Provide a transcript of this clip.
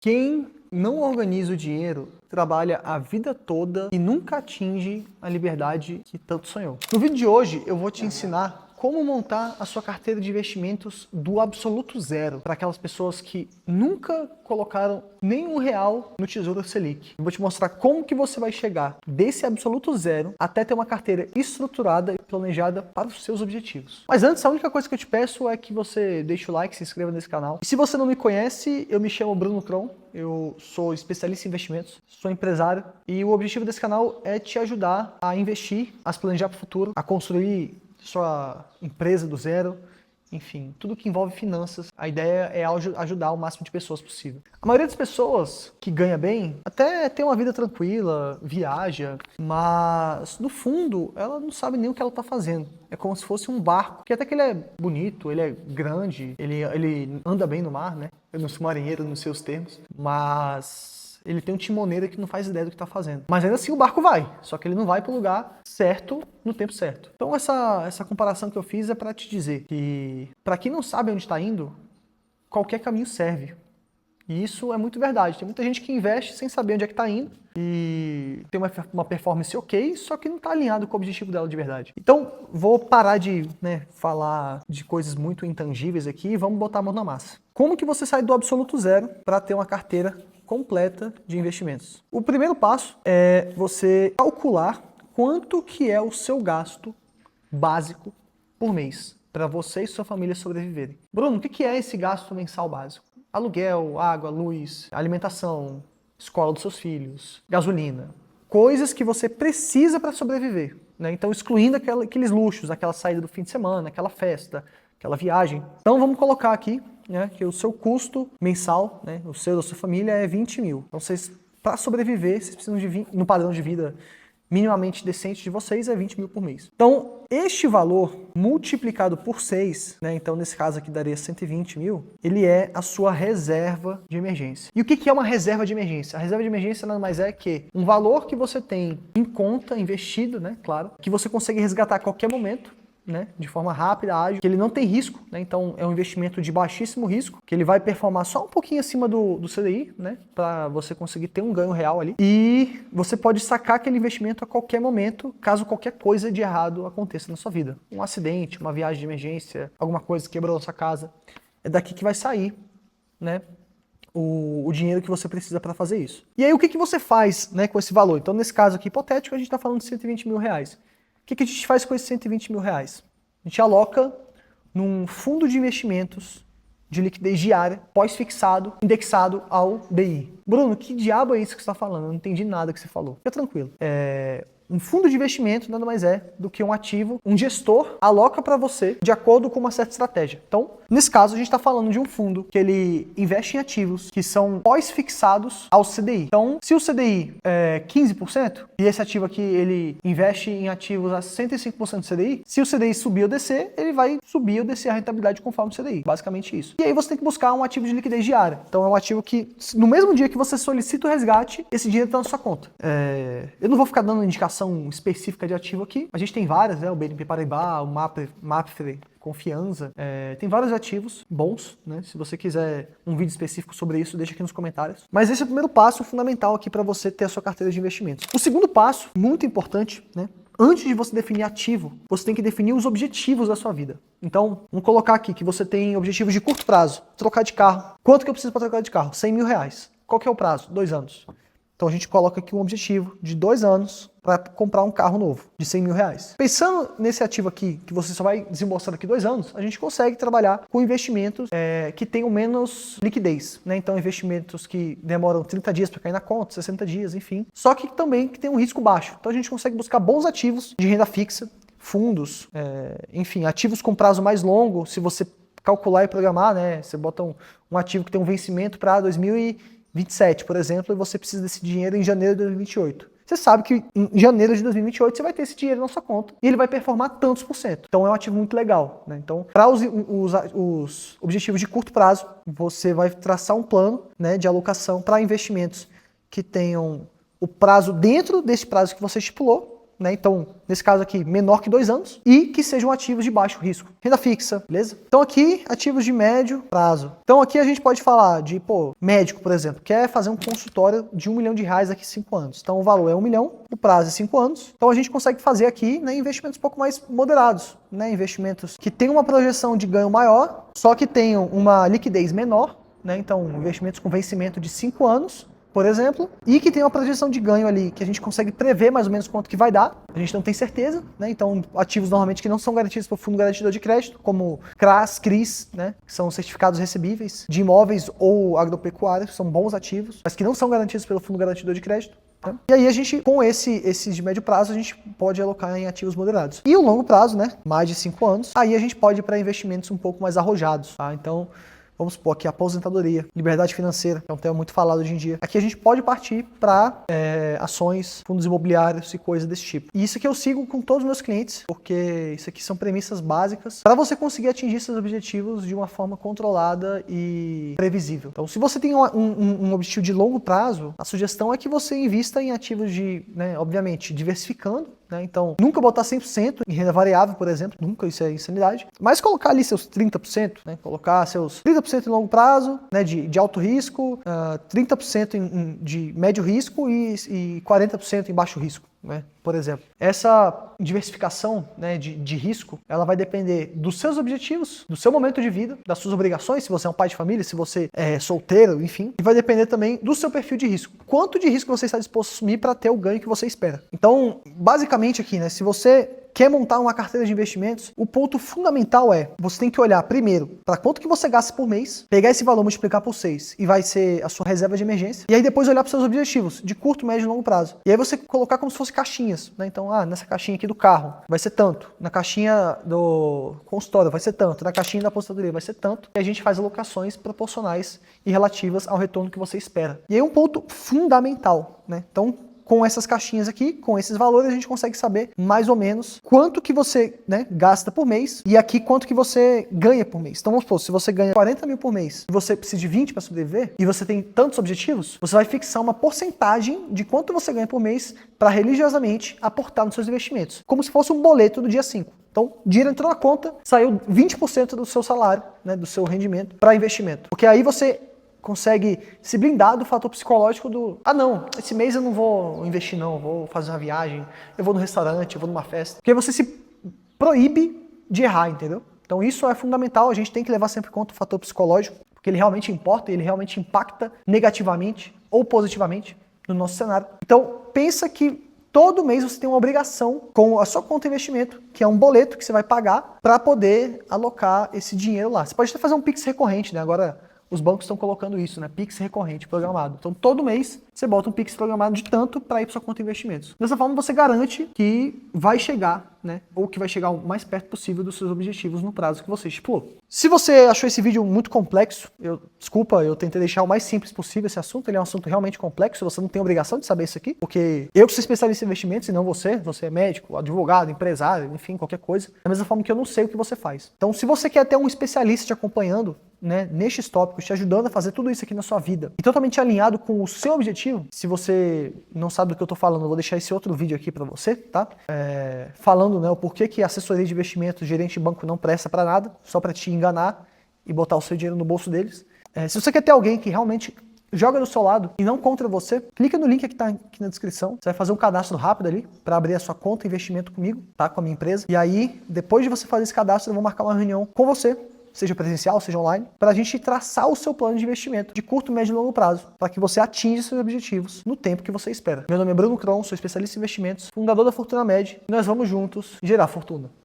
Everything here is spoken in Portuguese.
Quem não organiza o dinheiro trabalha a vida toda e nunca atinge a liberdade que tanto sonhou. No vídeo de hoje eu vou te ensinar como montar a sua carteira de investimentos do absoluto zero para aquelas pessoas que nunca colocaram nenhum real no Tesouro Selic. Eu vou te mostrar como que você vai chegar desse absoluto zero até ter uma carteira estruturada e planejada para os seus objetivos. Mas antes, a única coisa que eu te peço é que você deixe o like, se inscreva nesse canal. E se você não me conhece, eu me chamo Bruno Kron, eu sou especialista em investimentos, sou empresário e o objetivo desse canal é te ajudar a investir, a se planejar para o futuro, a construir sua empresa do zero, enfim, tudo que envolve finanças. A ideia é ajudar o máximo de pessoas possível. A maioria das pessoas que ganha bem até tem uma vida tranquila, viaja, mas no fundo ela não sabe nem o que ela está fazendo. É como se fosse um barco, que até que ele é bonito, ele é grande, ele anda bem no mar, né? Eu não sou marinheiro nos seus termos, mas ele tem um timoneiro que não faz ideia do que está fazendo. Mas ainda assim o barco vai, só que ele não vai para o lugar certo no tempo certo. Então essa comparação que eu fiz é para te dizer que, para quem não sabe onde está indo, qualquer caminho serve. E isso é muito verdade. Tem muita gente que investe sem saber onde é que está indo e tem uma performance ok, só que não está alinhado com o objetivo dela de verdade. Então, vou parar de falar de coisas muito intangíveis aqui e vamos botar a mão na massa. Como que você sai do absoluto zero para ter uma carteira completa de investimentos? O primeiro passo é você calcular quanto que é o seu gasto básico por mês para você e sua família sobreviverem. Bruno, o que é esse gasto mensal básico? Aluguel, água, luz, alimentação, escola dos seus filhos, gasolina. Coisas que você precisa para sobreviver, né? Então, excluindo aqueles luxos, aquela saída do fim de semana, aquela festa, aquela viagem. Então, vamos colocar aqui, né, que o seu custo mensal, né, o seu da sua família é 20 mil. Então, para sobreviver, vocês precisam de no padrão de vida minimamente decente de vocês é 20 mil por mês. Então, este valor multiplicado por 6, né, então nesse caso aqui daria 120 mil, ele é a sua reserva de emergência. E o que é uma reserva de emergência? A reserva de emergência nada mais é que um valor que você tem em conta, investido, né, claro, que você consegue resgatar a qualquer momento, né, de forma rápida, ágil, que ele não tem risco, né, então é um investimento de baixíssimo risco, que ele vai performar só um pouquinho acima do CDI, né, para você conseguir ter um ganho real ali, e você pode sacar aquele investimento a qualquer momento, caso qualquer coisa de errado aconteça na sua vida. Um acidente, uma viagem de emergência, alguma coisa que quebrou a sua casa, é daqui que vai sair, né, o dinheiro que você precisa para fazer isso. E aí o que você faz, né, com esse valor? Então nesse caso aqui hipotético a gente está falando de 120 mil reais. O que a gente faz com esses 120 mil reais? A gente aloca num fundo de investimentos de liquidez diária, pós-fixado, indexado ao DI. Bruno, que diabo é isso que você está falando? Eu não entendi nada que você falou. Fica tranquilo. Um fundo de investimento nada mais é do que um ativo, um gestor aloca para você de acordo com uma certa estratégia. Então, nesse caso, a gente está falando de um fundo que ele investe em ativos que são pós-fixados ao CDI. Então, se o CDI é 15% e esse ativo aqui ele investe em ativos a 65% do CDI, se o CDI subir ou descer, ele vai subir ou descer a rentabilidade conforme o CDI. Basicamente isso. E aí você tem que buscar um ativo de liquidez diária. Então, é um ativo que, no mesmo dia que você solicita o resgate, esse dinheiro está na sua conta. Eu não vou ficar dando indicação específica de ativo aqui. A gente tem várias, né? O BNP Paribas, o Mapfre, Confiança. Tem vários ativos bons, né? Se você quiser um vídeo específico sobre isso, deixa aqui nos comentários. Mas esse é o primeiro passo fundamental aqui para você ter a sua carteira de investimentos. O segundo passo, muito importante, né? Antes de você definir ativo, você tem que definir os objetivos da sua vida. Então, vamos colocar aqui que você tem objetivos de curto prazo. Trocar de carro. Quanto que eu preciso para trocar de carro? 100 mil reais. Qual que é o prazo? 2 anos. Então a gente coloca aqui um objetivo de 2 anos para comprar um carro novo, de 100 mil reais. Pensando nesse ativo aqui, que você só vai desembolsar daqui 2 anos, a gente consegue trabalhar com investimentos que tenham menos liquidez, né? Então investimentos que demoram 30 dias para cair na conta, 60 dias, enfim. Só que também que tem um risco baixo. Então a gente consegue buscar bons ativos de renda fixa, fundos, enfim, ativos com prazo mais longo. Se você calcular e programar, né? Você bota um ativo que tem um vencimento para 2027, por exemplo, e você precisa desse dinheiro em janeiro de 2028. Você sabe que em janeiro de 2028 você vai ter esse dinheiro na sua conta e ele vai performar tantos por cento. Então é um ativo muito legal, né? Então, para os objetivos de curto prazo, você vai traçar um plano, né, de alocação para investimentos que tenham o prazo dentro desse prazo que você estipulou, né? Então, nesse caso aqui, menor que 2 anos, e que sejam ativos de baixo risco. Renda fixa, beleza? Então aqui, ativos de médio prazo. Então aqui a gente pode falar de, médico, por exemplo, quer fazer um consultório de R$1 milhão daqui a 5 anos. Então o valor é 1 milhão, o prazo é 5 anos. Então a gente consegue fazer aqui, né, investimentos um pouco mais moderados, né? Investimentos que tenham uma projeção de ganho maior, só que tenham uma liquidez menor, né? Então investimentos com vencimento de 5 anos, por exemplo, e que tem uma projeção de ganho ali, que a gente consegue prever mais ou menos quanto que vai dar, a gente não tem certeza, né? Então, ativos normalmente que não são garantidos pelo Fundo Garantidor de Crédito, como CRAS, CRIs, né? Que são certificados recebíveis de imóveis ou agropecuários, são bons ativos, mas que não são garantidos pelo Fundo Garantidor de Crédito. Né? E aí a gente, com esses de médio prazo, a gente pode alocar em ativos moderados. E o longo prazo, né? Mais de 5 anos, aí a gente pode ir para investimentos um pouco mais arrojados, tá? Então, vamos supor aqui aposentadoria, liberdade financeira, que é um tema muito falado hoje em dia. Aqui a gente pode partir para ações, fundos imobiliários e coisas desse tipo. E isso aqui eu sigo com todos os meus clientes, porque isso aqui são premissas básicas para você conseguir atingir seus objetivos de uma forma controlada e previsível. Então, se você tem um objetivo de longo prazo, a sugestão é que você invista em ativos de, né, obviamente, diversificando. Então, nunca botar 100% em renda variável, por exemplo, nunca, isso é insanidade. Mas colocar ali seus 30%, né? Colocar seus 30% em longo prazo, né? de alto risco, 30% de médio risco e 40% em baixo risco. Né? Por exemplo, essa diversificação, né, de risco, ela vai depender dos seus objetivos, do seu momento de vida, das suas obrigações, se você é um pai de família, se você é solteiro, enfim, e vai depender também do seu perfil de risco. Quanto de risco você está disposto a assumir para ter o ganho que você espera. Então, basicamente aqui, né, se você quer montar uma carteira de investimentos, o ponto fundamental é, você tem que olhar primeiro para quanto que você gasta por mês, pegar esse valor, multiplicar por 6 e vai ser a sua reserva de emergência, e aí depois olhar para os seus objetivos de curto, médio e longo prazo. E aí você colocar como se fosse caixinhas, né? Então, nessa caixinha aqui do carro vai ser tanto, na caixinha do consultório vai ser tanto, na caixinha da aposentadoria vai ser tanto, e a gente faz alocações proporcionais e relativas ao retorno que você espera. E aí um ponto fundamental, né? Então, com essas caixinhas aqui, com esses valores, a gente consegue saber mais ou menos quanto que você, né, gasta por mês e aqui quanto que você ganha por mês. Então vamos supor, se você ganha 40 mil por mês e você precisa de 20 para sobreviver e você tem tantos objetivos, você vai fixar uma porcentagem de quanto você ganha por mês para religiosamente aportar nos seus investimentos, como se fosse um boleto do dia 5. Então, dinheiro entrou na conta, saiu 20% do seu salário, né, do seu rendimento para investimento. Porque aí você consegue se blindar do fator psicológico do não, esse mês eu não vou investir não, eu vou fazer uma viagem, eu vou no restaurante, eu vou numa festa. Porque você se proíbe de errar, entendeu? Então isso é fundamental, a gente tem que levar sempre em conta o fator psicológico, porque ele realmente importa, ele realmente impacta negativamente ou positivamente no nosso cenário. Então pensa que todo mês você tem uma obrigação com a sua conta de investimento, que é um boleto que você vai pagar para poder alocar esse dinheiro lá. Você pode até fazer um Pix recorrente, né? Agora os bancos estão colocando isso, né? Pix recorrente, programado. Então, todo mês, você bota um Pix programado de tanto para ir para sua conta de investimentos. Dessa forma, você garante que vai chegar, né? Ou que vai chegar o mais perto possível dos seus objetivos no prazo que você estipulou. Se você achou esse vídeo muito complexo, desculpa, eu tentei deixar o mais simples possível esse assunto. Ele é um assunto realmente complexo, você não tem obrigação de saber isso aqui, porque eu que sou especialista em investimentos e não você é médico, advogado, empresário, enfim, qualquer coisa. Da mesma forma que eu não sei o que você faz. Então, se você quer ter um especialista te acompanhando, né, nestes tópicos, te ajudando a fazer tudo isso aqui na sua vida e totalmente alinhado com o seu objetivo, se você não sabe do que eu tô falando, eu vou deixar esse outro vídeo aqui para você, tá? Falando, né, o porquê que a assessoria de investimento, gerente de banco não presta para nada, só para te enganar e botar o seu dinheiro no bolso deles. Se você quer ter alguém que realmente joga do seu lado e não contra você, clica no link que tá aqui na descrição. Você vai fazer um cadastro rápido ali para abrir a sua conta de investimento comigo, tá? Com a minha empresa. E aí, depois de você fazer esse cadastro, eu vou marcar uma reunião com você, seja presencial, seja online, para a gente traçar o seu plano de investimento de curto, médio e longo prazo, para que você atinja seus objetivos no tempo que você espera. Meu nome é Bruno Kron, sou especialista em investimentos, fundador da Fortuna Med, e nós vamos juntos gerar fortuna.